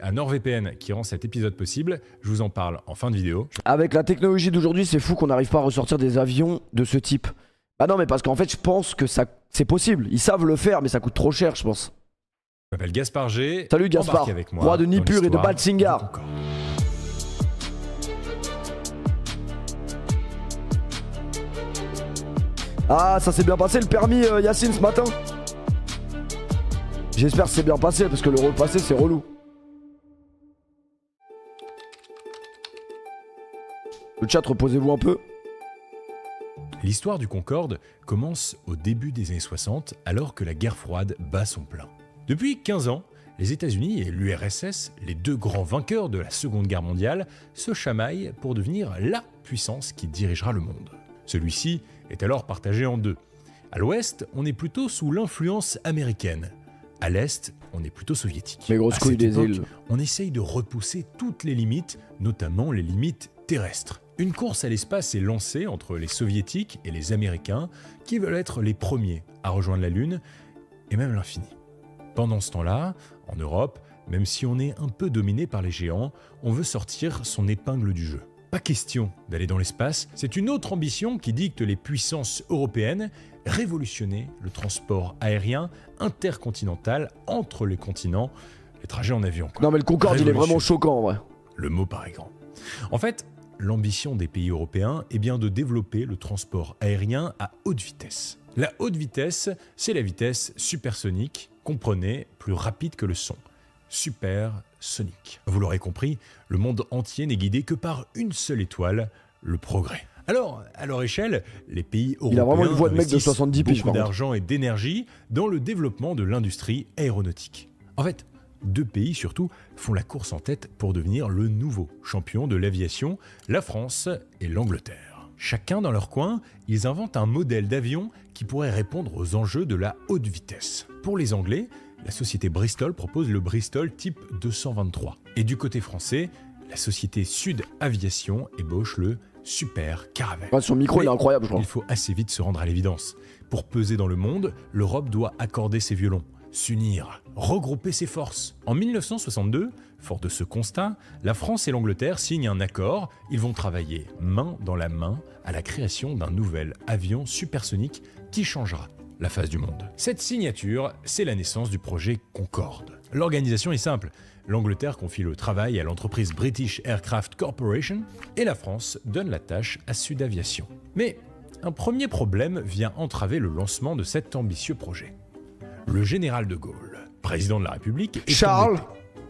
à NordVPN qui rend cet épisode possible. Je vous en parle en fin de vidéo. Avec la technologie d'aujourd'hui, c'est fou qu'on n'arrive pas à ressortir des avions de ce type. Bah non, mais parce qu'en fait, je pense que c'est possible. Ils savent le faire, mais ça coûte trop cher, je pense. Je m'appelle Gaspard G. Salut Gaspard, roi de Nippur et de Baltzingar. Ah, ça s'est bien passé le permis Yacine ce matin? J'espère que c'est bien passé parce que le repassé c'est relou. Le chat, reposez-vous un peu. L'histoire du Concorde commence au début des années 60 alors que la guerre froide bat son plein. Depuis 15 ans, les États-Unis et l'URSS, les deux grands vainqueurs de la Seconde Guerre mondiale, se chamaillent pour devenir la puissance qui dirigera le monde. Celui-ci est alors partagé en deux. À l'ouest, on est plutôt sous l'influence américaine. À l'est, on est plutôt soviétique. Les grosses couilles des îles. On essaye de repousser toutes les limites, notamment les limites terrestres. Une course à l'espace est lancée entre les soviétiques et les américains qui veulent être les premiers à rejoindre la Lune et même l'infini. Pendant ce temps-là, en Europe, même si on est un peu dominé par les géants, on veut sortir son épingle du jeu. Pas question d'aller dans l'espace, c'est une autre ambition qui dicte les puissances européennes, révolutionner le transport aérien intercontinental entre les continents, les trajets en avion. Non mais le Concorde il est vraiment choquant en vrai. Le mot paraît grand. En fait, l'ambition des pays européens est bien de développer le transport aérien à haute vitesse. La haute vitesse, c'est la vitesse supersonique, comprenez, plus rapide que le son. Supersonique. Vous l'aurez compris, le monde entier n'est guidé que par une seule étoile, le progrès. Alors, à leur échelle, les pays européens il a vraiment une voix de mec de 70 piges, beaucoup d'argent et d'énergie dans le développement de l'industrie aéronautique. En fait, deux pays surtout font la course en tête pour devenir le nouveau champion de l'aviation, la France et l'Angleterre. Chacun dans leur coin, ils inventent un modèle d'avion qui pourrait répondre aux enjeux de la haute vitesse. Pour les Anglais, la société Bristol propose le Bristol Type 223. Et du côté français, la société Sud Aviation ébauche le Super Caravelle. Ouais, son micro il est incroyable, je crois. Il faut assez vite se rendre à l'évidence. Pour peser dans le monde, l'Europe doit accorder ses violons, s'unir, regrouper ses forces. En 1962, fort de ce constat, la France et l'Angleterre signent un accord. Ils vont travailler main dans la main à la création d'un nouvel avion supersonique qui changera la face du monde. Cette signature, c'est la naissance du projet Concorde. L'organisation est simple. L'Angleterre confie le travail à l'entreprise British Aircraft Corporation et la France donne la tâche à Sud Aviation. Mais un premier problème vient entraver le lancement de cet ambitieux projet. Le général de Gaulle, président de la République, est Charles. embêté.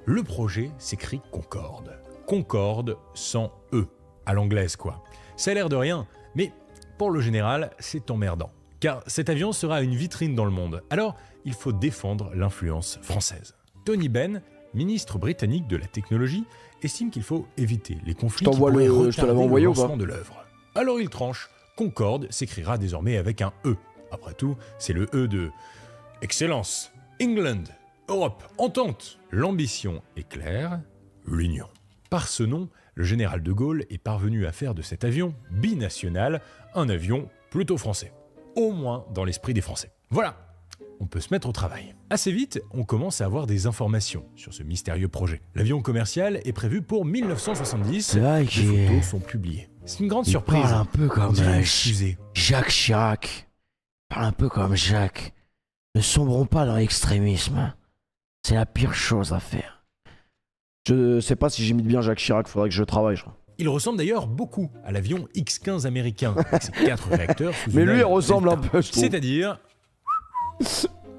Le projet s'écrit Concorde. Concorde sans E. À l'anglaise quoi. Ça a l'air de rien, mais pour le général, c'est emmerdant. Car cet avion sera une vitrine dans le monde. Alors, il faut défendre l'influence française. Tony Benn, ministre britannique de la technologie, estime qu'il faut éviter les conflits qui pourraient retarder le lancement de l'œuvre. Alors il tranche. Concorde s'écrira désormais avec un E. Après tout, c'est le E de Excellence, England, Europe, Entente. L'ambition est claire, l'union. Par ce nom, le général de Gaulle est parvenu à faire de cet avion binational un avion plutôt français. Au moins dans l'esprit des Français. Voilà, on peut se mettre au travail. Assez vite, on commence à avoir des informations sur ce mystérieux projet. L'avion commercial est prévu pour 1970, les photos sont publiées. C'est une grande surprise. Il parle un peu comme Jacques Chirac. Il parle un peu comme Jacques. Ne sombrons pas dans l'extrémisme. C'est la pire chose à faire. Je sais pas si j'imite bien Jacques Chirac, faudrait que je travaille, je crois. Il ressemble d'ailleurs beaucoup à l'avion X-15 américain, avec ses 4 réacteurs sous mais une lui, il aile ressemble Delta. un peu, je trouve. C'est-à-dire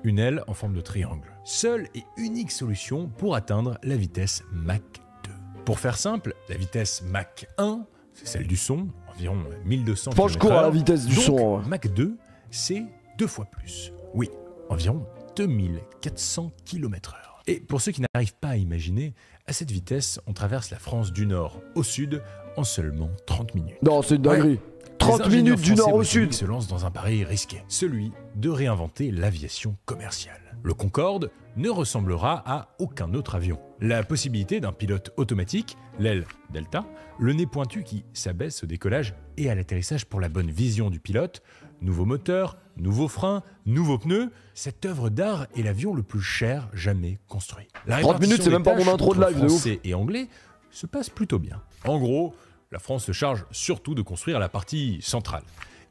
une aile en forme de triangle. Seule et unique solution pour atteindre la vitesse Mach 2. Pour faire simple, la vitesse Mach 1, c'est celle du son, environ 1200 km/h. Je cours à la vitesse du donc, son. Ouais. Mach 2, c'est 2 fois plus. Oui, environ 2400 km/h. Et pour ceux qui n'arrivent pas à imaginer, à cette vitesse, on traverse la France du nord au sud en seulement 30 minutes. Non, c'est une dinguerie. 30 minutes du nord au sud. Se lance dans un pari risqué, celui de réinventer l'aviation commerciale. Le Concorde ne ressemblera à aucun autre avion. La possibilité d'un pilote automatique, l'aile delta, le nez pointu qui s'abaisse au décollage et à l'atterrissage pour la bonne vision du pilote, nouveau moteur, nouveaux freins, nouveaux pneus, cette œuvre d'art est l'avion le plus cher jamais construit. La 30 minutes, c'est même pas mon intro de live, de ouf. Français et anglais se passe plutôt bien. En gros, la France se charge surtout de construire la partie centrale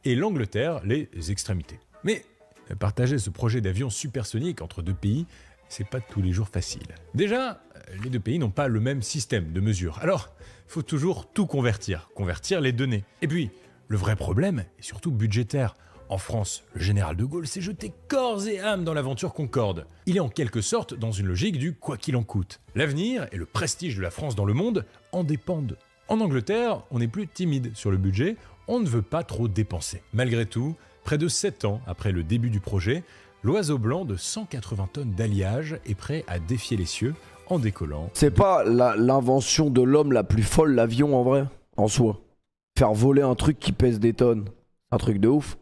et l'Angleterre les extrémités. Mais partager ce projet d'avion supersonique entre deux pays, c'est pas tous les jours facile. Déjà, les deux pays n'ont pas le même système de mesure. Alors, il faut toujours tout convertir les données. Et puis, le vrai problème est surtout budgétaire. En France, le général de Gaulle s'est jeté corps et âme dans l'aventure Concorde. Il est en quelque sorte dans une logique du quoi qu'il en coûte. L'avenir et le prestige de la France dans le monde en dépendent. En Angleterre, on est plus timide sur le budget, on ne veut pas trop dépenser. Malgré tout, près de 7 ans après le début du projet, l'oiseau blanc de 180 tonnes d'alliage est prêt à défier les cieux en décollant. C'est pas l'invention de l'homme la plus folle, l'avion en vrai, en soi. Faire voler un truc qui pèse des tonnes, un truc de ouf.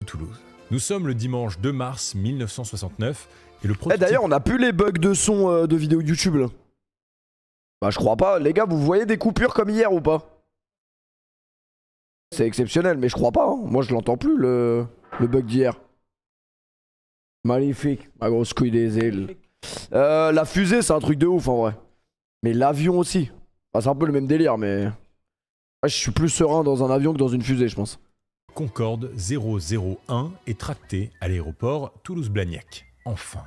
Toulouse. Nous sommes le dimanche 2 mars 1969 et le prototype... D'ailleurs, on a plus les bugs de son de vidéos YouTube là. Bah je crois pas. Les gars, vous voyez des coupures comme hier ou pas? C'est exceptionnel, mais je crois pas. Hein. Moi, je l'entends plus le bug d'hier. Magnifique, ma grosse couille des îles. La fusée, c'est un truc de ouf en vrai. Mais l'avion aussi. Enfin, c'est un peu le même délire, mais... Ouais, je suis plus serein dans un avion que dans une fusée, je pense. Concorde 001 est tracté à l'aéroport Toulouse-Blagnac. Enfin,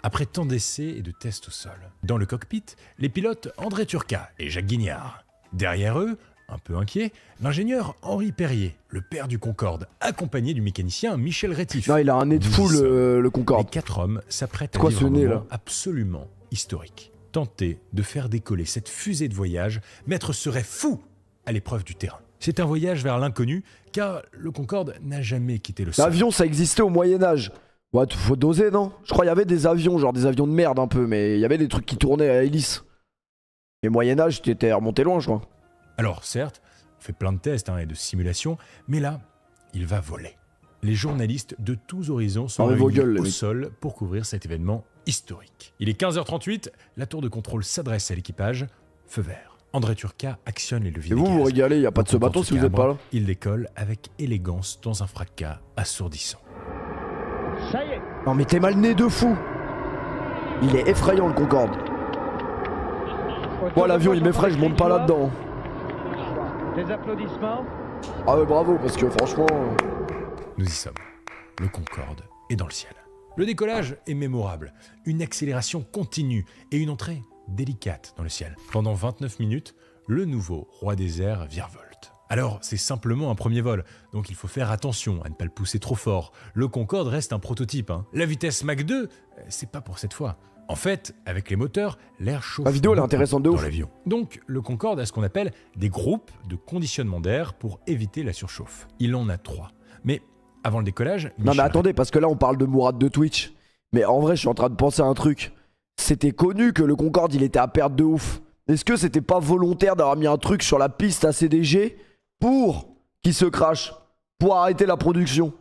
après tant d'essais et de tests au sol. Dans le cockpit, les pilotes André Turcat et Jacques Guignard. Derrière eux, un peu inquiet, l'ingénieur Henri Perrier, le père du Concorde, accompagné du mécanicien Michel Rétif. Non, il a un nez de fou le Concorde. Les 4 hommes s'apprêtent à vivre un moment absolument historique. Tenter de faire décoller cette fusée de voyage, Maître serait fou à l'épreuve du terrain. C'est un voyage vers l'inconnu, car le Concorde n'a jamais quitté le sol. L'avion, ça existait au Moyen-Âge. Ouais, faut doser, non? Je crois qu'il y avait des avions, genre des avions de merde un peu, mais il y avait des trucs qui tournaient à hélice. Et Moyen-Âge, t'étais remonté loin, je crois. Alors, certes, on fait plein de tests et de simulations, mais là, il va voler. Les journalistes de tous horizons sont réunis au sol pour couvrir cet événement historique. Il est 15h38, la tour de contrôle s'adresse à l'équipage, feu vert. André Turcat actionne les leviers. Et vous régalez, il n'y a pas de ce bateau si vous n'êtes pas là. Il décolle avec élégance dans un fracas assourdissant. Ça y est. Non mais t'es mal né de fou. Il est effrayant le Concorde. Moi l'avion il m'effraie, je monte pas là-dedans. Des applaudissements. Ah ouais bravo parce que franchement... Nous y sommes. Le Concorde est dans le ciel. Le décollage est mémorable. Une accélération continue et une entrée délicate dans le ciel. Pendant 29 minutes, le nouveau roi des airs virevolte. Alors, c'est simplement un premier vol, donc il faut faire attention à ne pas le pousser trop fort. Le Concorde reste un prototype. La vitesse Mach 2, c'est pas pour cette fois. En fait, avec les moteurs, l'air chauffe. La vidéo elle est intéressante de ouf. Dans l'avion. Donc, le Concorde a ce qu'on appelle des groupes de conditionnement d'air pour éviter la surchauffe. Il en a 3. Mais avant le décollage... Non mais attendez, parce que là on parle de Mourad de Twitch. Mais en vrai, je suis en train de penser à un truc. C'était connu que le Concorde il était à perte de ouf. Est-ce que c'était pas volontaire d'avoir mis un truc sur la piste à CDG pour qu'il se crache, pour arrêter la production?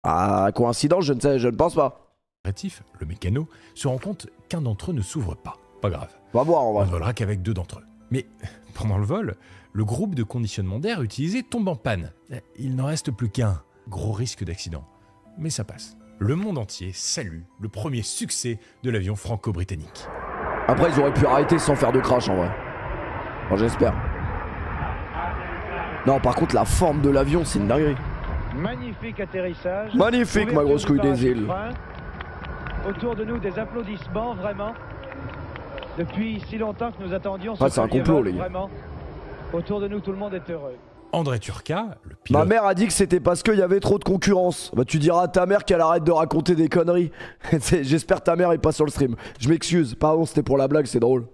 Ah, coïncidence, je ne pense pas. Rétif, le mécano, se rend compte qu'un d'entre eux ne s'ouvre pas. Pas grave. On va voir, on ne volera qu'avec 2 d'entre eux. Mais pendant le vol, le groupe de conditionnement d'air utilisé tombe en panne. Il n'en reste plus qu'un. Gros risque d'accident. Mais ça passe. Le monde entier salue le premier succès de l'avion franco-britannique. Après, ils auraient pu arrêter sans faire de crash en vrai. Enfin, j'espère. Non, par contre, la forme de l'avion, c'est une dinguerie. Magnifique atterrissage. Magnifique, ma grosse couille des îles. Autour de nous, des applaudissements, vraiment. Depuis si longtemps que nous attendions ce c'est un complot, les gars. Vraiment. Autour de nous, tout le monde est heureux. André Turcat, le pilote... Ma mère a dit que c'était parce qu'il y avait trop de concurrence. Bah tu diras à ta mère qu'elle arrête de raconter des conneries. J'espère que ta mère est pas sur le stream. Je m'excuse, pardon, c'était pour la blague, c'est drôle.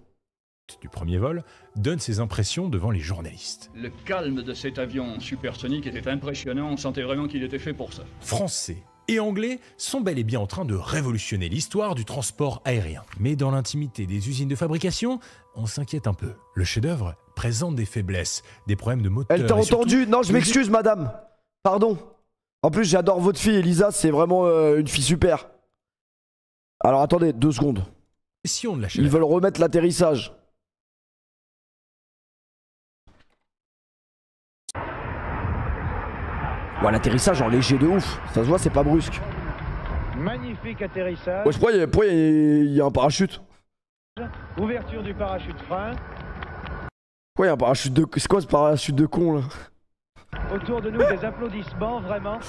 Du premier vol donne ses impressions devant les journalistes. Le calme de cet avion supersonique était impressionnant, on sentait vraiment qu'il était fait pour ça. Français et anglais sont bel et bien en train de révolutionner l'histoire du transport aérien. Mais dans l'intimité des usines de fabrication, on s'inquiète un peu. Le chef-d'œuvre présente des faiblesses, des problèmes de moteur. Elle t'a entendu? Non, je m'excuse, madame. Pardon. En plus, j'adore votre fille, Elisa, c'est vraiment une fille super. Alors attendez, 2 secondes. De la Ils veulent remettre l'atterrissage. Ouais, l'atterrissage en léger de ouf. Ça se voit, c'est pas brusque. Magnifique atterrissage. Ouais, pourquoi il y a un parachute? Ouverture du parachute frein. Pourquoi il y a un parachute de... C'est quoi ce parachute de con là? Autour de nous des applaudissements, vraiment.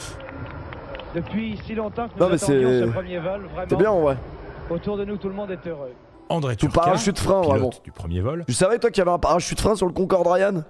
Depuis si longtemps que nous Non, mais attendions ce premier vol, vraiment. C'est bien en vrai. Autour de nous, tout le monde est heureux. André Tout Turca, parachute frein, pilote vraiment. du premier vol. Tu savais toi qu'il y avait un parachute frein sur le Concorde, Ryan?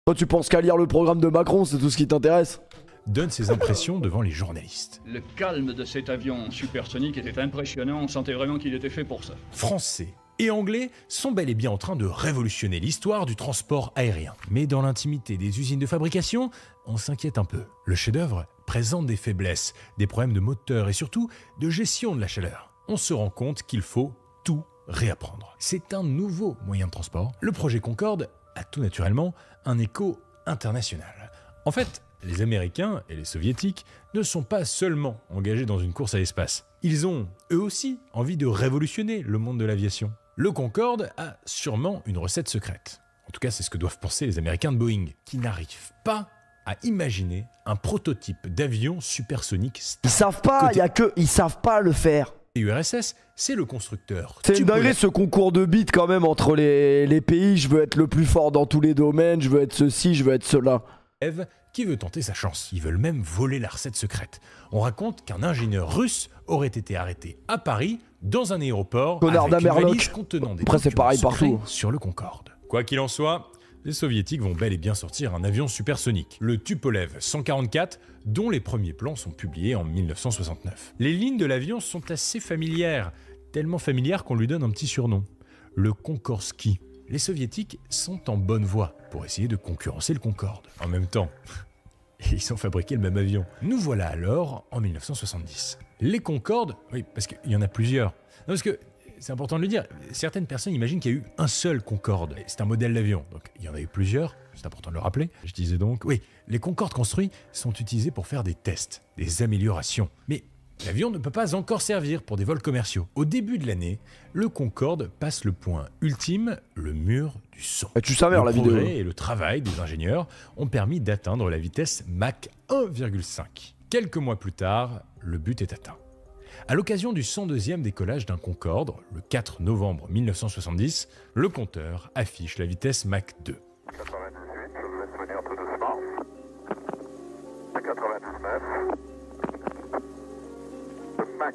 Toi tu penses qu'à lire le programme de Macron, c'est tout ce qui t'intéresse? Donne ses impressions devant les journalistes. Le calme de cet avion supersonique était impressionnant, on sentait vraiment qu'il était fait pour ça. Français et anglais sont bel et bien en train de révolutionner l'histoire du transport aérien. Mais dans l'intimité des usines de fabrication, on s'inquiète un peu. Le chef-d'œuvre présente des faiblesses, des problèmes de moteur et surtout de gestion de la chaleur. On se rend compte qu'il faut tout réapprendre. C'est un nouveau moyen de transport. Le projet Concorde a tout naturellement un écho international. En fait, les Américains et les Soviétiques ne sont pas seulement engagés dans une course à l'espace. Ils ont, eux aussi, envie de révolutionner le monde de l'aviation. Le Concorde a sûrement une recette secrète. En tout cas, c'est ce que doivent penser les Américains de Boeing, qui n'arrivent pas à imaginer un prototype d'avion supersonique stable. Ils savent pas, ils savent pas le faire. Et URSS, c'est le constructeur. C'est une dinguerie ce concours de bits quand même entre les pays. Je veux être le plus fort dans tous les domaines, je veux être ceci, je veux être cela. Eve qui veut tenter sa chance. Ils veulent même voler la recette secrète. On raconte qu'un ingénieur russe aurait été arrêté à Paris dans un aéroport Connard avec une d'Amerloc. valise contenant des Après, c'est documents pareil secrets partout. sur le Concorde. Quoi qu'il en soit, les soviétiques vont bel et bien sortir un avion supersonique, le Tupolev 144, dont les premiers plans sont publiés en 1969. Les lignes de l'avion sont assez familières, tellement familières qu'on lui donne un petit surnom, le Konkorsky. Les soviétiques sont en bonne voie pour essayer de concurrencer le Concorde. En même temps, ils ont fabriqué le même avion. Nous voilà alors en 1970. Les Concordes, oui, parce qu'il y en a plusieurs. Non, parce que c'est important de le dire, certaines personnes imaginent qu'il y a eu un seul Concorde. C'est un modèle d'avion, donc il y en a eu plusieurs, c'est important de le rappeler. Je disais donc, oui, les Concordes construits sont utilisés pour faire des tests, des améliorations. Mais l'avion ne peut pas encore servir pour des vols commerciaux. Au début de l'année, le Concorde passe le point ultime, le mur du son. Et tu savais, le la vidéo. progrès et le travail des ingénieurs ont permis d'atteindre la vitesse Mach 1,5. Quelques mois plus tard, le but est atteint. À l'occasion du 102e décollage d'un Concorde, le 4 novembre 1970, le compteur affiche la vitesse Mach 2. 98, je vous laisse venir tout doucement. 99. Mach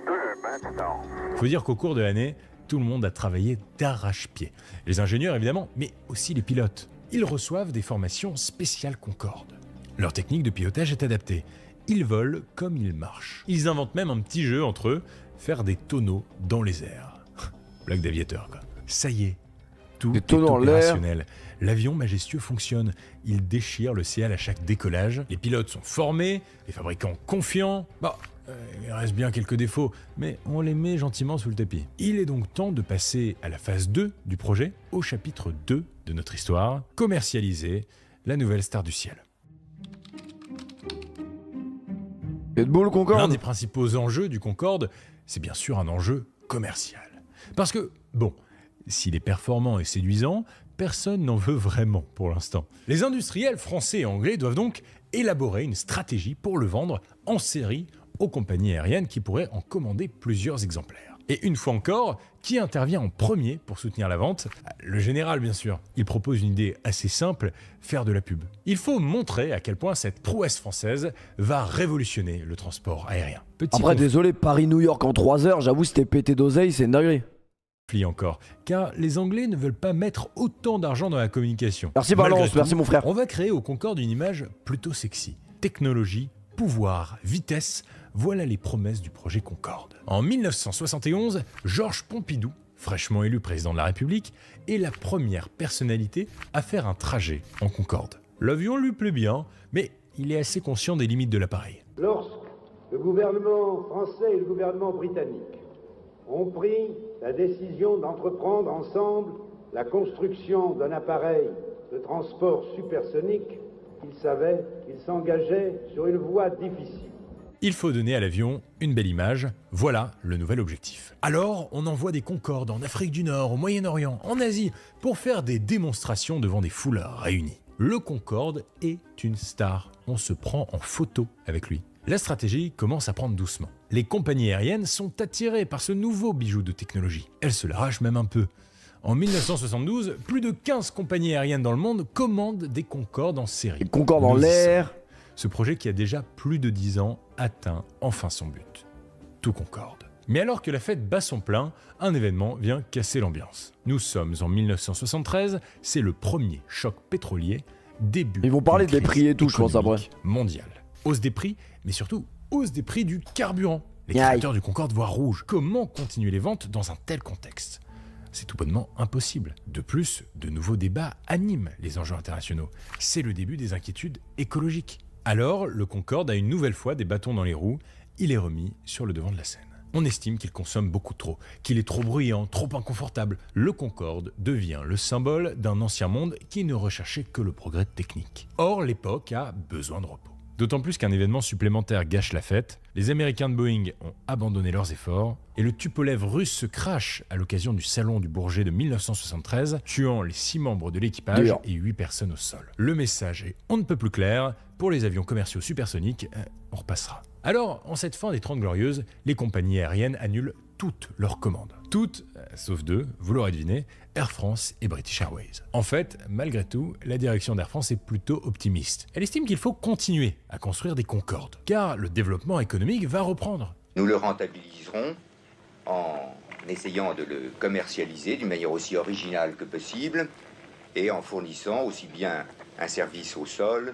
2 maintenant. Faut dire qu'au cours de l'année, tout le monde a travaillé d'arrache-pied. Les ingénieurs évidemment, mais aussi les pilotes. Ils reçoivent des formations spéciales Concorde. Leur technique de pilotage est adaptée. Ils volent comme ils marchent. Ils inventent même un petit jeu entre eux, faire des tonneaux dans les airs. Blague d'aviateur quoi. Ça y est, tout est opérationnel. L'avion majestueux fonctionne. Il déchire le ciel à chaque décollage. Les pilotes sont formés, les fabricants confiants. Bon, il reste bien quelques défauts, mais on les met gentiment sous le tapis. Il est donc temps de passer à la phase 2 du projet, au chapitre 2 de notre histoire, commercialiser la nouvelle star du ciel. Et de beau le Concorde. L'un des principaux enjeux du Concorde, c'est bien sûr un enjeu commercial. Parce que, bon, s'il est performant et séduisant, personne n'en veut vraiment pour l'instant. Les industriels français et anglais doivent donc élaborer une stratégie pour le vendre en série aux compagnies aériennes qui pourraient en commander plusieurs exemplaires. Et une fois encore, qui intervient en premier pour soutenir la vente? Le général, bien sûr. Il propose une idée assez simple, faire de la pub. Il faut montrer à quel point cette prouesse française va révolutionner le transport aérien. Après, désolé, Paris-New York en 3 heures, j'avoue, c'était pété d'oseille, c'est une dinguerie. Encore, car les Anglais ne veulent pas mettre autant d'argent dans la communication. Merci Balance, merci mon frère. On va créer au Concorde une image plutôt sexy. Technologie, pouvoir, vitesse, voilà les promesses du projet Concorde. En 1971, Georges Pompidou, fraîchement élu président de la République, est la première personnalité à faire un trajet en Concorde. L'avion lui plaît bien, mais il est assez conscient des limites de l'appareil. Le gouvernement français et le gouvernement britannique ont pris la décision d'entreprendre ensemble la construction d'un appareil de transport supersonique. Ils savaient qu'ils s'engageaient sur une voie difficile. Il faut donner à l'avion une belle image, voilà le nouvel objectif. Alors, on envoie des Concorde en Afrique du Nord, au Moyen-Orient, en Asie, pour faire des démonstrations devant des foules réunies. Le Concorde est une star, on se prend en photo avec lui. La stratégie commence à prendre doucement. Les compagnies aériennes sont attirées par ce nouveau bijou de technologie. Elles se l'arrachent même un peu. En 1972, plus de 15 compagnies aériennes dans le monde commandent des Concorde en série. Les Concorde en l'air. Ce projet qui a déjà plus de 10 ans atteint enfin son but. Tout concorde. Mais alors que la fête bat son plein, un événement vient casser l'ambiance. Nous sommes en 1973, c'est le premier choc pétrolier, début. Ils vont parler des prix et tout, je pense, après. Mondial. Hausse des prix, mais surtout hausse des prix du carburant. Les créateurs du Concorde voient rouge. Comment continuer les ventes dans un tel contexte ? C'est tout bonnement impossible. De plus, de nouveaux débats animent les enjeux internationaux. C'est le début des inquiétudes écologiques. Alors, le Concorde a une nouvelle fois des bâtons dans les roues, il est remis sur le devant de la scène. On estime qu'il consomme beaucoup trop, qu'il est trop bruyant, trop inconfortable. Le Concorde devient le symbole d'un ancien monde qui ne recherchait que le progrès technique. Or, l'époque a besoin de repos. D'autant plus qu'un événement supplémentaire gâche la fête, les Américains de Boeing ont abandonné leurs efforts, et le Tupolev russe se crache à l'occasion du salon du Bourget de 1973, tuant les 6 membres de l'équipage et 8 personnes au sol. Le message est on ne peut plus clair, pour les avions commerciaux supersoniques, on repassera. Alors, en cette fin des 30 Glorieuses, les compagnies aériennes annulent toutes leurs commandes. Toutes, sauf 2, vous l'aurez deviné, Air France et British Airways. En fait, malgré tout, la direction d'Air France est plutôt optimiste. Elle estime qu'il faut continuer à construire des Concorde, car le développement économique va reprendre. Nous le rentabiliserons en essayant de le commercialiser d'une manière aussi originale que possible et en fournissant aussi bien un service au sol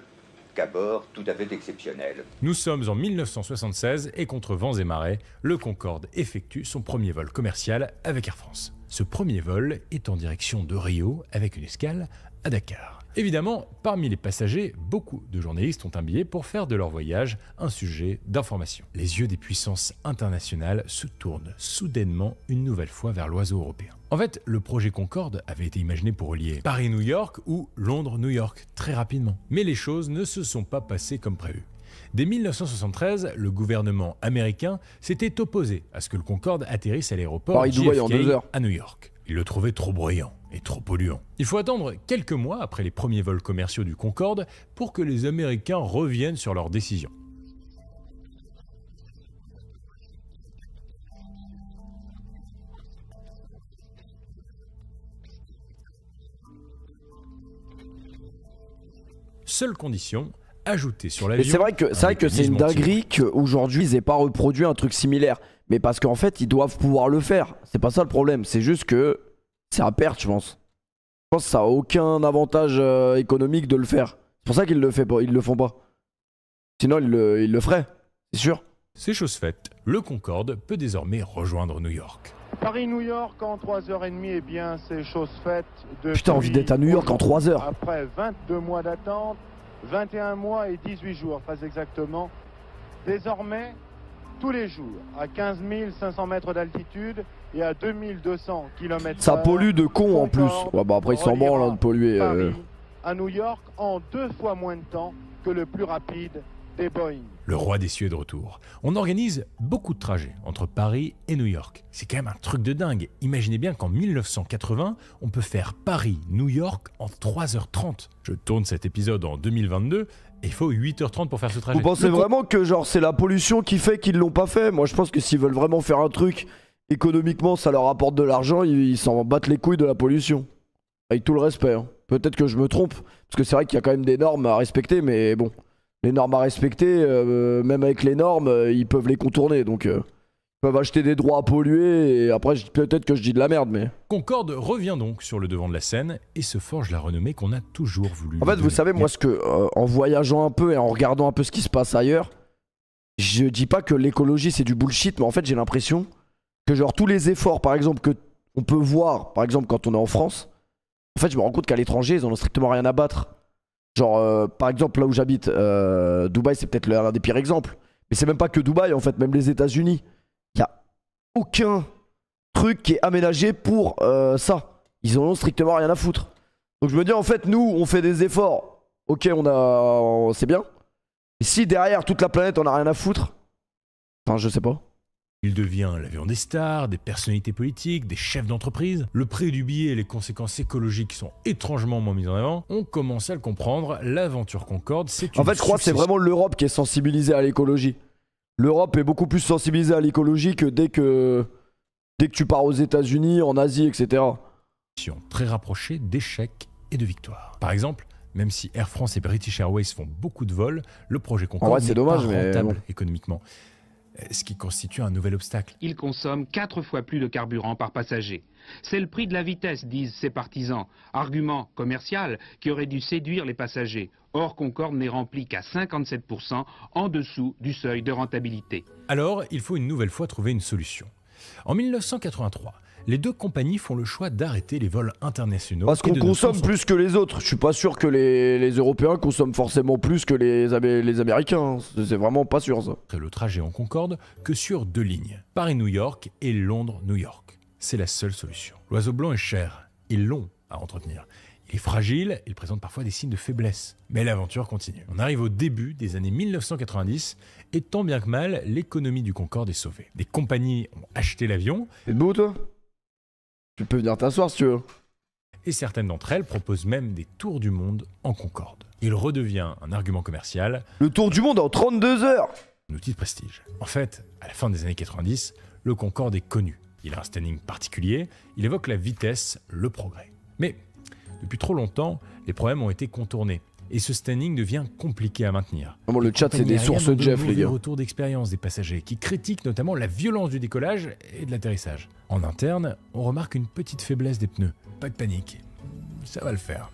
qu'à bord tout à fait exceptionnel. Nous sommes en 1976 et contre vents et marées, le Concorde effectue son premier vol commercial avec Air France. Ce premier vol est en direction de Rio avec une escale à Dakar. Évidemment, parmi les passagers, beaucoup de journalistes ont un billet pour faire de leur voyage un sujet d'information. Les yeux des puissances internationales se tournent soudainement une nouvelle fois vers l'oiseau européen. En fait, le projet Concorde avait été imaginé pour relier Paris-New York ou Londres-New York très rapidement. Mais les choses ne se sont pas passées comme prévu. Dès 1973, le gouvernement américain s'était opposé à ce que le Concorde atterrisse à l'aéroport JFK à New York. Il le trouvait trop bruyant et trop polluant. Il faut attendre quelques mois après les premiers vols commerciaux du Concorde pour que les Américains reviennent sur leur décision. Seule condition, ajouter sur l'avion. C'est vrai que c'est une dinguerie qu'aujourd'hui ils aient pas reproduit un truc similaire. Mais parce qu'en fait ils doivent pouvoir le faire. C'est pas ça le problème. C'est juste que c'est à perte, je pense. Je pense que ça a aucun avantage économique de le faire. C'est pour ça qu'ils le font pas. Sinon ils le feraient, c'est sûr. C'est chose faite. Le Concorde peut désormais rejoindre New York. Paris-New York en 3h30, eh bien c'est chose faite. Putain, envie d'être à New York en 3 heures. Après 22 mois d'attente, 21 mois et 18 jours, très exactement. Désormais, tous les jours, à 15 500 mètres d'altitude et à 2200 km/h. Ça pollue de con en plus. Ouais, bah après, ils s'en branlent de polluer. Paris à New York en 2 fois moins de temps que le plus rapide des Boeing. Le roi des cieux est de retour. On organise beaucoup de trajets entre Paris et New York. C'est quand même un truc de dingue. Imaginez bien qu'en 1980, on peut faire Paris-New York en 3h30. Je tourne cet épisode en 2022 et il faut 8h30 pour faire ce trajet. Vous pensez vraiment que genre c'est la pollution qui fait qu'ils l'ont pas fait? Moi je pense que s'ils veulent vraiment faire un truc économiquement, ça leur apporte de l'argent, ils s'en battent les couilles de la pollution. Avec tout le respect. Hein. Peut-être que je me trompe, parce que c'est vrai qu'il y a quand même des normes à respecter, mais bon. Les normes à respecter, même avec les normes, ils peuvent les contourner, donc ils peuvent acheter des droits à polluer, et après peut-être que je dis de la merde, mais... Concorde revient donc sur le devant de la scène et se forge la renommée qu'on a toujours voulu. En fait, vous savez, moi, en voyageant un peu et en regardant un peu ce qui se passe ailleurs, je dis pas que l'écologie c'est du bullshit, mais en fait j'ai l'impression que genre tous les efforts, par exemple, que on peut voir, par exemple quand on est en France, en fait je me rends compte qu'à l'étranger, ils en ont strictement rien à battre. Genre, par exemple, là où j'habite, Dubaï, c'est peut-être l'un des pires exemples. Mais c'est même pas que Dubaï en fait, même les États-Unis. Il y a aucun truc qui est aménagé pour ça. Ils en ont strictement rien à foutre. Donc je me dis en fait, nous, on fait des efforts. Ok, c'est bien. Et si derrière toute la planète, on a rien à foutre, enfin, je sais pas. Il devient l'avion des stars, des personnalités politiques, des chefs d'entreprise. Le prix du billet et les conséquences écologiques sont étrangement moins mises en avant. On commence à le comprendre, l'aventure Concorde, c'est une En fait, je crois que c'est vraiment l'Europe qui est sensibilisée à l'écologie. L'Europe est beaucoup plus sensibilisée à l'écologie que dès que tu pars aux États-Unis, en Asie, etc. Très rapprochée d'échecs et de victoires. Par exemple, même si Air France et British Airways font beaucoup de vols, le projet Concorde n'est pas rentable économiquement. Ce qui constitue un nouvel obstacle. Il consomme 4 fois plus de carburant par passager. C'est le prix de la vitesse, disent ses partisans. Argument commercial qui aurait dû séduire les passagers. Or, Concorde n'est rempli qu'à 57% en dessous du seuil de rentabilité. Alors, il faut une nouvelle fois trouver une solution. En 1983, les deux compagnies font le choix d'arrêter les vols internationaux. Parce qu'on consomme plus que les autres. Je suis pas sûr que les Européens consomment forcément plus que les Américains. C'est vraiment pas sûr ça. Le trajet en Concorde que sur 2 lignes. Paris-New York et Londres-New York. C'est la seule solution. L'oiseau blanc est cher et long à entretenir. Il est fragile, il présente parfois des signes de faiblesse. Mais l'aventure continue. On arrive au début des années 1990 et tant bien que mal, l'économie du Concorde est sauvée. Des compagnies ont acheté l'avion. C'est beau toi ? Tu peux venir t'asseoir si tu veux. Et certaines d'entre elles proposent même des tours du monde en Concorde. Il redevient un argument commercial. Le tour du monde en 32 heures ! Un outil de prestige. En fait, à la fin des années 90, le Concorde est connu. Il a un standing particulier, il évoque la vitesse, le progrès. Mais depuis trop longtemps, les problèmes ont été contournés. Et ce standing devient compliqué à maintenir. Bon, le chat, c'est des sources de Jeff, les gars. Retour d'expérience des passagers qui critiquent notamment la violence du décollage et de l'atterrissage. En interne, on remarque une petite faiblesse des pneus. Pas de panique, ça va le faire.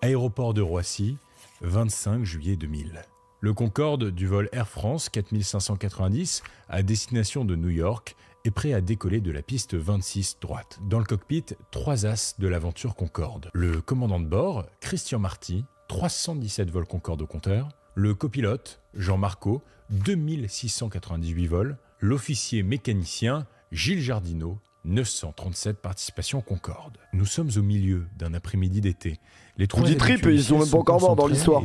Aéroport de Roissy, 25 juillet 2000. Le Concorde du vol Air France 4590 à destination de New York est prêt à décoller de la piste 26 droite. Dans le cockpit, 3 as de l'aventure Concorde. Le commandant de bord, Christian Marty, 317 vols Concorde au compteur. Le copilote, Jean Marco, 2698 vols. L'officier mécanicien, Gilles Jardineau, 937 participations Concorde. Nous sommes au milieu d'un après-midi d'été. Les 3 trip, ils sont même pas encore morts dans l'histoire.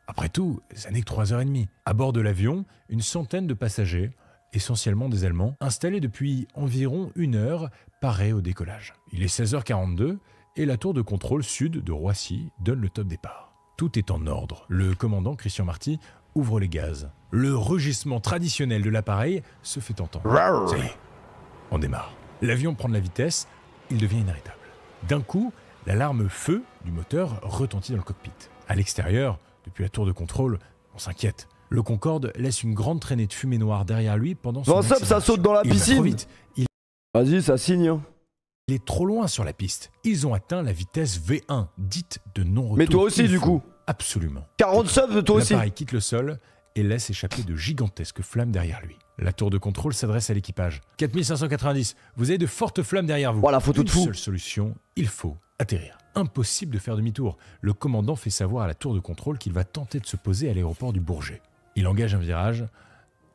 Après tout, ça n'est que 3h30. À bord de l'avion, une centaine de passagers, essentiellement des Allemands, installés depuis environ 1 heure, paraît au décollage. Il est 16h42 et la tour de contrôle sud de Roissy donne le top départ. Tout est en ordre. Le commandant Christian Marty ouvre les gaz. Le rugissement traditionnel de l'appareil se fait entendre. Ça y est, on démarre. L'avion prend de la vitesse, il devient inarrêtable. D'un coup, l'alarme feu du moteur retentit dans le cockpit. À l'extérieur, depuis la tour de contrôle, on s'inquiète. Le Concorde laisse une grande traînée de fumée noire derrière lui pendant son accélération. Ça saute dans la piscine. Vite. Vas-y, ça signe. Il est trop loin sur la piste. Ils ont atteint la vitesse V1, dite de non-retour. Mais toi aussi, du coup. Absolument. 40 subs, toi aussi. L'appareil quitte le sol et laisse échapper de gigantesques flammes derrière lui. La tour de contrôle s'adresse à l'équipage. 4590, vous avez de fortes flammes derrière vous. Voilà, photo de fou. Une seule solution, il faut atterrir. Impossible de faire demi-tour. Le commandant fait savoir à la tour de contrôle qu'il va tenter de se poser à l'aéroport du Bourget. Il engage un virage.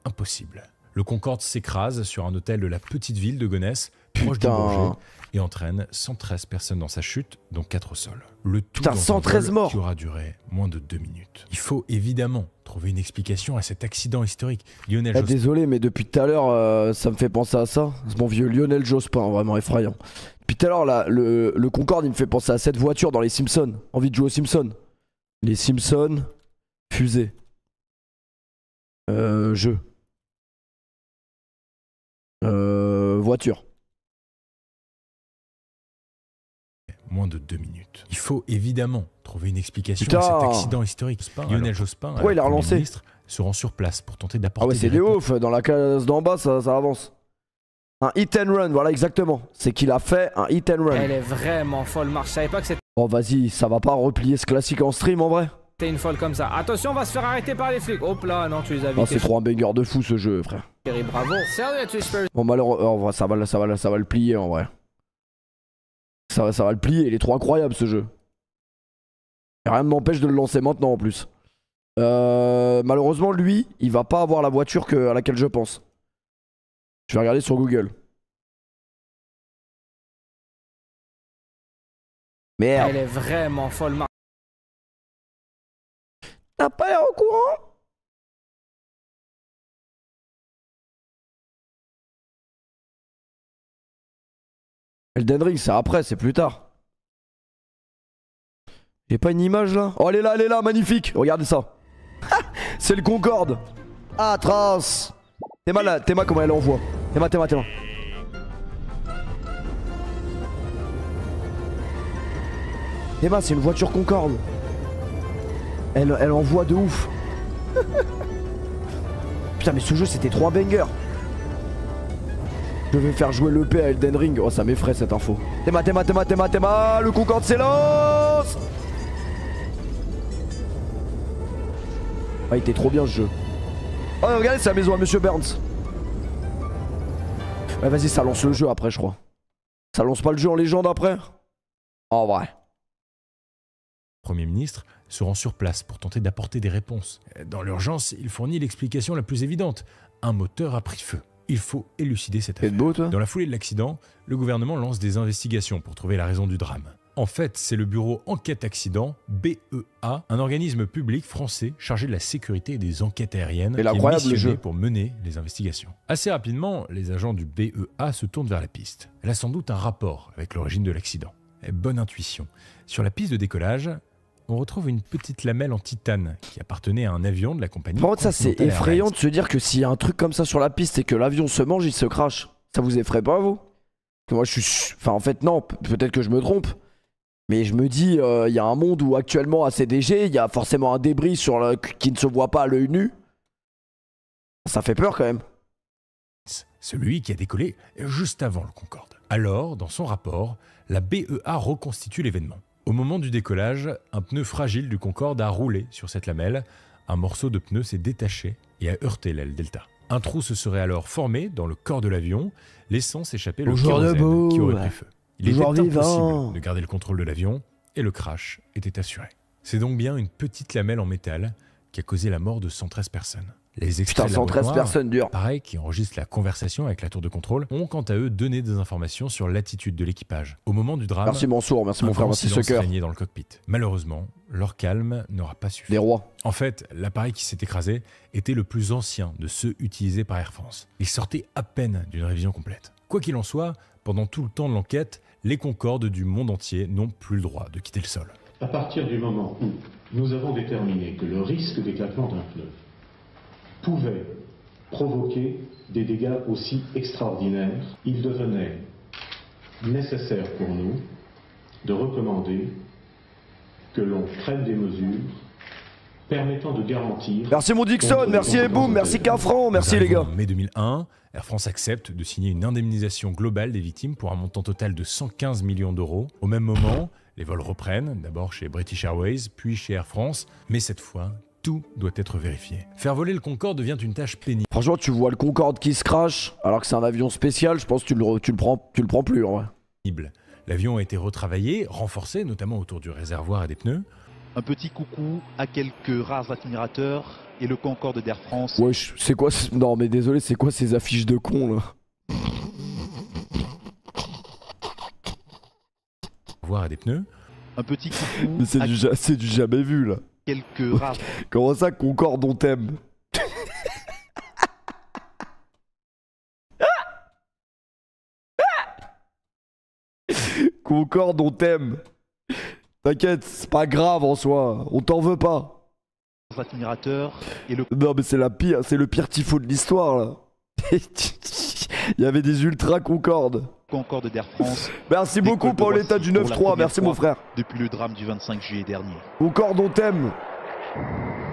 Impossible. Le Concorde s'écrase sur un hôtel de la petite ville de Gonesse, proche du Bourget, et entraîne 113 personnes dans sa chute, dont 4 au sol. Le tout dans 113 un vol morts qui aura duré moins de 2 minutes. Il faut évidemment trouver une explication à cet accident historique. Lionel Jospin. Désolé, mais depuis tout à l'heure, ça me fait penser à ça. C'est mon vieux Lionel Jospin, vraiment effrayant. Depuis tout à l'heure, là, le Concorde, il me fait penser à cette voiture dans les Simpsons. Envie de jouer aux Simpsons. Les Simpsons, fusée. Jeu. Voiture. Moins de 2 minutes. Il faut évidemment trouver une explication à cet accident historique. Lionel Jospin, pourquoi il a relancé ? Ministre, se rend sur place pour tenter d'apporter. Ah ouais, c'est des ouf. Dans la case d'en bas, ça avance. Un hit and run, voilà exactement. C'est qu'il a fait un hit and run. Elle est vraiment folle, Marc. Je savais pas que c'était. Oh vas-y, ça va pas replier ce classique en stream en vrai. Une folle comme ça. Attention, on va se faire arrêter par les flics. Hop là, non, tu les as vite. Oh, c'est trop un banger de fou ce jeu, frère. Bravo. Sérieux, tu espères. Bon, malheureusement, ça va le plier en vrai. Ça va le plier, il est trop incroyable ce jeu. Et rien ne m'empêche de le lancer maintenant en plus. Malheureusement, lui, il va pas avoir la voiture à laquelle je pense. Je vais regarder sur Google. Merde. Elle est vraiment folle. T'as pas l'air au courant? Elden Ring, c'est après, c'est plus tard. J'ai pas une image là? Oh, elle est là, magnifique. Regardez ça. C'est le Concorde. Ah, trace. Théma, comment elle envoie. Théma. Théma, c'est une voiture Concorde. Elle envoie de ouf. Putain, mais ce jeu, c'était 3 bangers. Je vais faire jouer l'EP à Elden Ring. Oh, ça m'effraie cette info. Théma. Le Concorde s'élance. Ah, il était trop bien ce jeu. Oh, regardez, c'est la maison à Monsieur Burns. Ouais, vas-y, ça lance le jeu après, je crois. Ça lance pas le jeu en légende après? En vrai. Le Premier ministre se rend sur place pour tenter d'apporter des réponses. Dans l'urgence, il fournit l'explication la plus évidente. Un moteur a pris feu. Il faut élucider cette affaire. Beau, toi. Dans la foulée de l'accident, le gouvernement lance des investigations pour trouver la raison du drame. En fait, c'est le bureau Enquête Accident, BEA, un organisme public français chargé de la sécurité et des enquêtes aériennes, qui est missionné pour mener les investigations. Assez rapidement, les agents du BEA se tournent vers la piste. Elle a sans doute un rapport avec l'origine de l'accident. Bonne intuition. Sur la piste de décollage, on retrouve une petite lamelle en titane qui appartenait à un avion de la compagnie. Par contre, ça c'est effrayant de se dire que s'il y a un truc comme ça sur la piste et que l'avion se mange, il se crache. Ça vous effraie pas, vous? Moi, je suis... Enfin, en fait, non. Peut-être que je me trompe. Mais je me dis, il y a un monde où actuellement à CDG, il y a forcément un débris qui ne se voit pas à l'œil nu. Ça fait peur quand même. Celui qui a décollé juste avant le Concorde. Alors, dans son rapport, la BEA reconstitue l'événement. Au moment du décollage, un pneu fragile du Concorde a roulé sur cette lamelle. Un morceau de pneu s'est détaché et a heurté l'aile Delta. Un trou se serait alors formé dans le corps de l'avion, laissant s'échapper le kérosène qui aurait pris feu. Il était impossible de garder le contrôle de l'avion et le crash était assuré. C'est donc bien une petite lamelle en métal qui a causé la mort de 113 personnes. Les extraits de la boîte noire, pareil, qui enregistrent la conversation avec la tour de contrôle, ont quant à eux donné des informations sur l'attitude de l'équipage. Au moment du drame, merci Mansour, merci mon frère, merci Sucker. Régnait dans le cockpit. Malheureusement, leur calme n'aura pas suffi. Les rois. En fait, l'appareil qui s'est écrasé était le plus ancien de ceux utilisés par Air France. Il sortait à peine d'une révision complète. Quoi qu'il en soit, pendant tout le temps de l'enquête, les Concordes du monde entier n'ont plus le droit de quitter le sol. À partir du moment où nous avons déterminé que le risque d'éclatement d'un pneu pouvait provoquer des dégâts aussi extraordinaires, il devenait nécessaire pour nous de recommander que l'on prenne des mesures permettant de garantir... Merci mon Dixon, merci Eboum, merci Cafran, merci les gars. En mai 2001, Air France accepte de signer une indemnisation globale des victimes pour un montant total de 115 millions d'euros. Au même moment, les vols reprennent, d'abord chez British Airways, puis chez Air France, mais cette fois... tout doit être vérifié. Faire voler le Concorde devient une tâche pénible. Franchement, tu vois le Concorde qui se crache, alors que c'est un avion spécial, je pense que tu le prends plus en vrai. L'avion a été retravaillé, renforcé, notamment autour du réservoir et des pneus. Un petit coucou à quelques rares admirateurs et le Concorde d'Air France. Wesh, c'est quoi non mais désolé, c'est quoi ces affiches de cons là? Voir à des pneus. Un petit coucou. Mais c'est du jamais vu là. Quelques rares. Comment ça, Concorde, on t'aime? Concorde, on t'aime. T'inquiète, c'est pas grave en soi. On t'en veut pas. Admirateurs et le... Non mais c'est le pire tifo de l'histoire là. Il y avait des ultra Concorde. Concorde d'Air France. Merci beaucoup Paoletta du 9-3, merci mon frère. Depuis le drame du 25 juillet dernier. Concorde, on t'aime.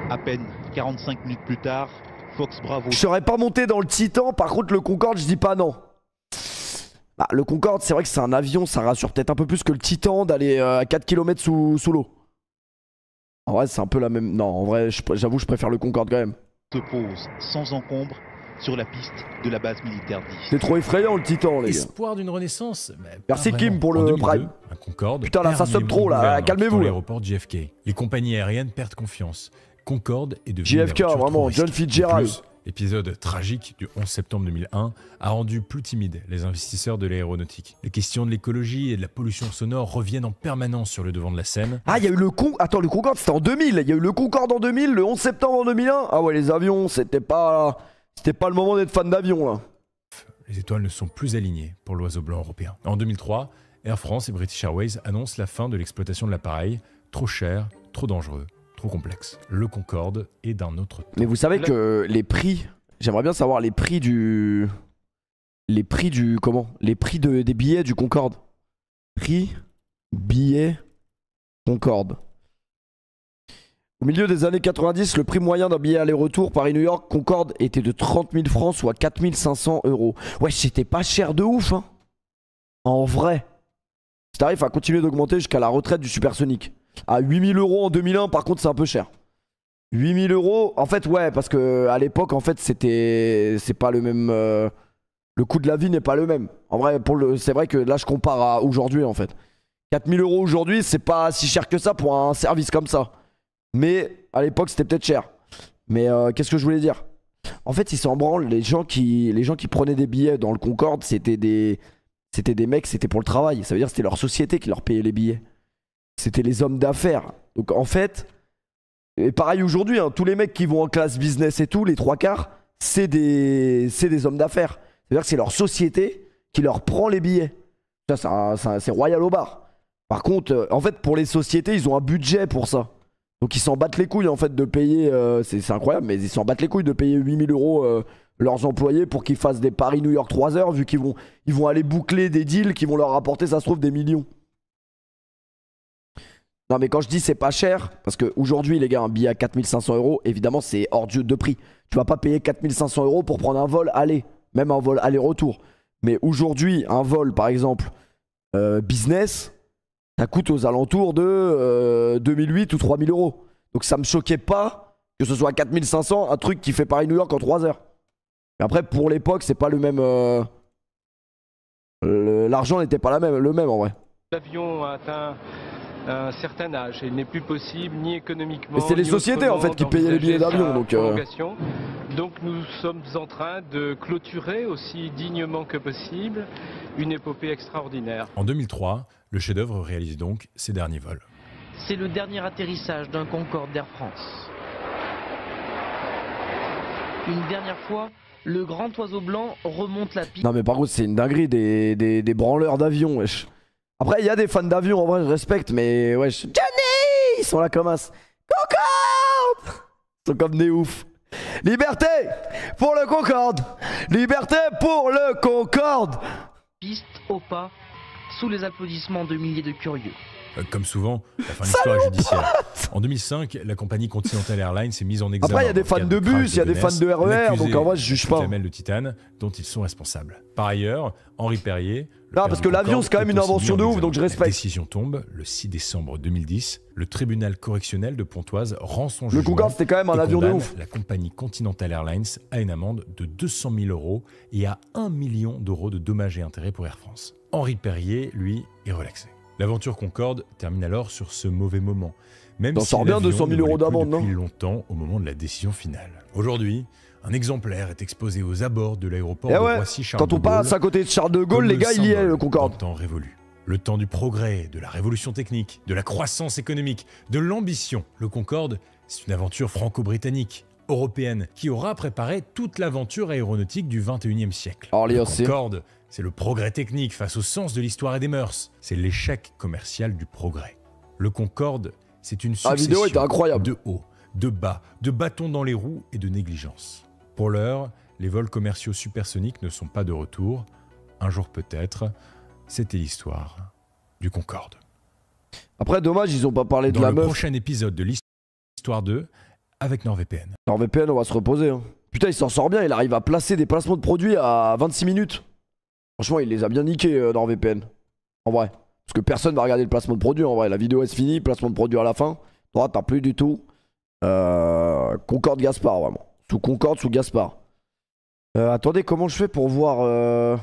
À peine 45 minutes plus tard, Fox Bravo... Je serais pas monté dans le Titan, par contre le Concorde, je dis pas non. Bah, le Concorde, c'est vrai que c'est un avion, ça rassure peut-être un peu plus que le Titan d'aller à 4 km sous l'eau. En vrai, c'est un peu la même... Non, en vrai, j'avoue, je préfère le Concorde quand même. Se pose sans encombre sur la piste de la base militaire 10. C'est trop effrayant le Titan, les gars. Espoir d'une renaissance. Merci Kim pour le Prime. Un Concorde. Putain, là, ça somme trop, là. Calmez-vous. L'aéroport JFK. Les compagnies aériennes perdent confiance. Concorde est devenu JFK, vraiment, John Fitzgerald. L'épisode tragique du 11 septembre 2001 a rendu plus timides les investisseurs de l'aéronautique. Les questions de l'écologie et de la pollution sonore reviennent en permanence sur le devant de la scène. Ah, il y a eu le Attends, le Concorde, c'était en 2000. Il y a eu le Concorde en 2000, le 11 septembre en 2001. Ah ouais, les avions, c'était pas le moment d'être fan d'avion, là. Les étoiles ne sont plus alignées pour l'oiseau blanc européen. En 2003, Air France et British Airways annoncent la fin de l'exploitation de l'appareil. Trop cher, trop dangereux. Trop complexe. Le Concorde est d'un autre temps. Mais vous savez que les prix, j'aimerais bien savoir les prix des billets du Concorde. Prix, billets, Concorde. Au milieu des années 90, le prix moyen d'un billet aller-retour Paris-New York Concorde était de 30 000 francs, soit 4 500 €. Ouais, c'était pas cher de ouf, hein. En vrai. Ce tarif a continué d'augmenter jusqu'à la retraite du supersonique. À 8 000 € en 2001, par contre, c'est un peu cher. 8 000 €, en fait, ouais, parce que à l'époque, en fait, c'est pas le même. Le coût de la vie n'est pas le même. En vrai, c'est vrai que là, je compare à aujourd'hui, en fait. 4 000 € aujourd'hui, c'est pas si cher que ça pour un service comme ça. Mais à l'époque, c'était peut-être cher. Mais qu'est-ce que je voulais dire? En fait, ils s'en branlent. Les gens qui prenaient des billets dans le Concorde, c'était des mecs, c'était pour le travail. Ça veut dire que c'était leur société qui leur payait les billets. C'était les hommes d'affaires. Donc en fait, et pareil aujourd'hui, hein, tous les mecs qui vont en classe business et tout, les 3/4, c'est des hommes d'affaires. C'est-à-dire que c'est leur société qui leur prend les billets. Ça, c'est royal au bar. Par contre, en fait, pour les sociétés, ils ont un budget pour ça. Donc ils s'en battent les couilles en fait de payer, c'est incroyable, mais ils s'en battent les couilles de payer 8 000 € leurs employés pour qu'ils fassent des Paris-New York 3 heures, vu qu'ils vont aller boucler des deals qui vont leur rapporter, ça se trouve, des millions. Non mais quand je dis c'est pas cher, parce qu'aujourd'hui les gars, un billet à 4 500 €, évidemment c'est hors de prix. Tu vas pas payer 4 500 € pour prendre un vol aller, même un vol aller-retour. Mais aujourd'hui, un vol par exemple business, ça coûte aux alentours de 2008 ou 3000 €. Donc ça me choquait pas que ce soit à 4 500, un truc qui fait Paris-New York en 3 heures. Et après pour l'époque c'est pas le même... L'argent n'était pas le même en vrai. L'avion a atteint un certain âge et il n'est plus possible ni économiquement. Mais c'est les sociétés en fait qui payaient les billets d'avion. Donc nous sommes en train de clôturer aussi dignement que possible une épopée extraordinaire. En 2003, le chef-d'œuvre réalise donc ses derniers vols. C'est le dernier atterrissage d'un Concorde d'Air France. Une dernière fois, le grand oiseau blanc remonte la piste. Non mais par contre c'est une dinguerie des branleurs d'avion, wesh. Après il y a des fans d'avion, en vrai je respecte, mais wesh. Johnny, ils sont là comme as. Concorde, ils sont comme des oufs. Liberté pour le Concorde. Liberté pour le Concorde. Piste au pas, sous les applaudissements de milliers de curieux. Comme souvent, la fin de l'histoire est judiciaire. En 2005, la compagnie Continental Airlines s'est mise en examen. Après, il y a des fans de bus, il y a des fans de RER, donc en vrai, je juge pas. De titane dont ils sont responsables. Par ailleurs, Henri Perrier. Non, parce que l'avion, c'est quand même une invention de ouf, donc je respecte. La décision tombe le 6 décembre 2010. Le tribunal correctionnel de Pontoise rend son jugement. Le Concorde, c'était quand même un avion de ouf. La compagnie Continental Airlines a une amende de 200 000 € et a 1 million d'euros de dommages et intérêts pour Air France. Henri Perrier, lui, est relaxé. L'aventure Concorde termine alors sur ce mauvais moment. Même si bien 200 000 € d'amende, non ? Depuis longtemps au moment de la décision finale. Aujourd'hui, un exemplaire est exposé aux abords de l'aéroport de Roissy-Charles de Gaulle. Quand on passe à côté de Charles de Gaulle, les gars, il y est le Concorde. Le temps révolu. Le temps du progrès, de la révolution technique, de la croissance économique, de l'ambition. Le Concorde, c'est une aventure franco-britannique, européenne, qui aura préparé toute l'aventure aéronautique du 21e siècle. Le Concorde, c'est le progrès technique face au sens de l'histoire et des mœurs. C'est l'échec commercial du progrès. Le Concorde, c'est une succession de hauts, de bas, de bâtons dans les roues et de négligence. Pour l'heure, les vols commerciaux supersoniques ne sont pas de retour. Un jour peut-être, c'était l'histoire du Concorde. Après, dommage, ils n'ont pas parlé de la meuf. Dans le prochain épisode de l'Histoire 2, avec NordVPN. NordVPN, on va se reposer. Hein. Putain, il s'en sort bien, il arrive à placer des placements de produits à 26 minutes. Franchement, il les a bien niqués NordVPN. En vrai. Parce que personne va regarder le placement de produit. En vrai, la vidéo est finie, placement de produit à la fin. Toi, t'as plus du tout. Concorde Gaspard, vraiment. Sous Concorde, sous Gaspard. Attendez, comment je fais pour voir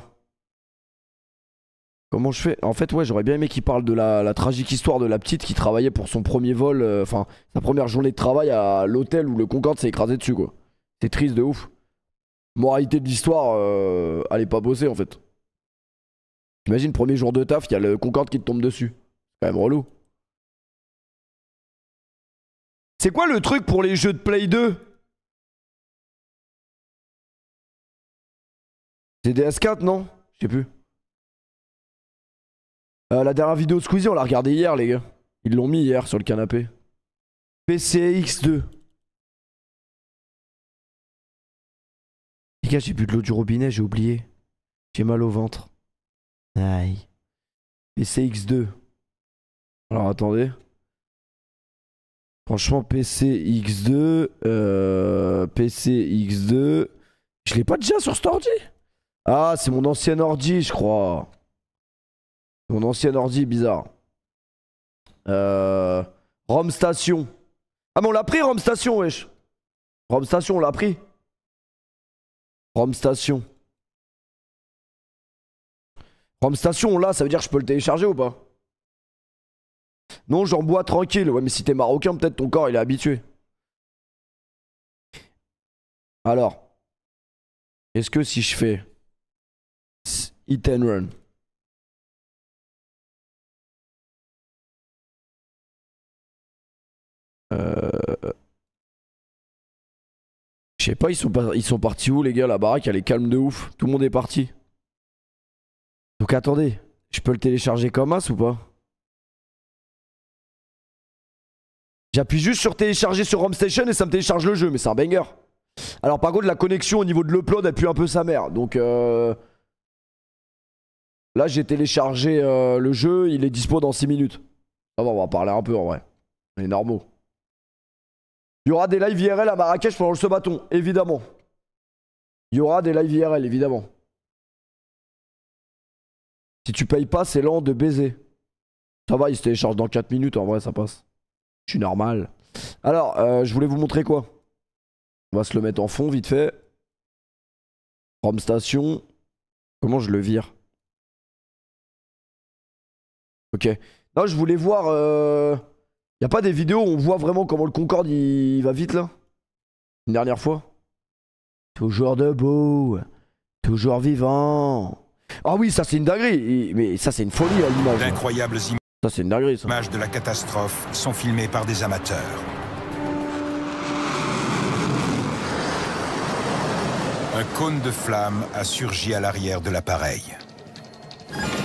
Comment je fais? En fait, ouais, j'aurais bien aimé qu'il parle de la tragique histoire de la petite qui travaillait pour son premier vol, enfin, sa première journée de travail à l'hôtel où le Concorde s'est écrasé dessus, quoi. C'est triste de ouf. Moralité de l'histoire, allez pas bosser en fait. T'imagines, premier jour de taf, il y a le Concorde qui te tombe dessus. C'est quand même relou. C'est quoi le truc pour les jeux de Play 2? C'est DS4, non? Je sais plus. La dernière vidéo de Squeezie, on l'a regardé hier, les gars. Ils l'ont mis hier sur le canapé. PCX2. Les gars, j'ai bu de l'eau du robinet, j'ai oublié. J'ai mal au ventre. Aïe. PCX2. Alors attendez. Franchement, PCX2. PCX2. Je l'ai pas déjà sur cet ordi? Ah, c'est mon ancien ordi, je crois. Mon ancien ordi, bizarre. ROM Station. Ah, mais on l'a pris, ROM Station, wesh. ROM Station, on l'a pris. ROM Station. ROM Station, on l'a, ça veut dire que je peux le télécharger ou pas? Non, j'en bois tranquille. Ouais, mais si t'es marocain, peut-être ton corps il est habitué. Alors. Est-ce que si je fais Hit and Run. Je sais pas, ils sont partis où les gars? La baraque elle est calme de ouf. Tout le monde est parti. Donc attendez, je peux le télécharger comme as ou pas? J'appuie juste sur télécharger sur ROM Station et ça me télécharge le jeu, mais c'est un banger. Alors par contre la connexion au niveau de l'upload elle pue un peu sa mère. Donc là j'ai téléchargé le jeu, il est dispo dans 6 minutes. Ça va, on va parler un peu en vrai. On est normaux. Il y aura des lives IRL à Marrakech pendant le Sebaton, évidemment. Il y aura des lives IRL, évidemment. Si tu payes pas, c'est lent de baiser. Ça va, il se télécharge dans 4 minutes, en vrai, ça passe. Je suis normal. Alors, je voulais vous montrer quoi? On va se le mettre en fond, vite fait. ROM Station. Comment je le vire? Ok. Non, je voulais voir... Y'a pas des vidéos où on voit vraiment comment le Concorde il va vite là? Une dernière fois? Toujours debout, toujours vivant. Ah oui, ça c'est une dinguerie. Mais ça c'est une folie à l'image. D'incroyables images. Ça c'est une dinguerie ça. Images de la catastrophe sont filmées par des amateurs. Un cône de flammes a surgi à l'arrière de l'appareil.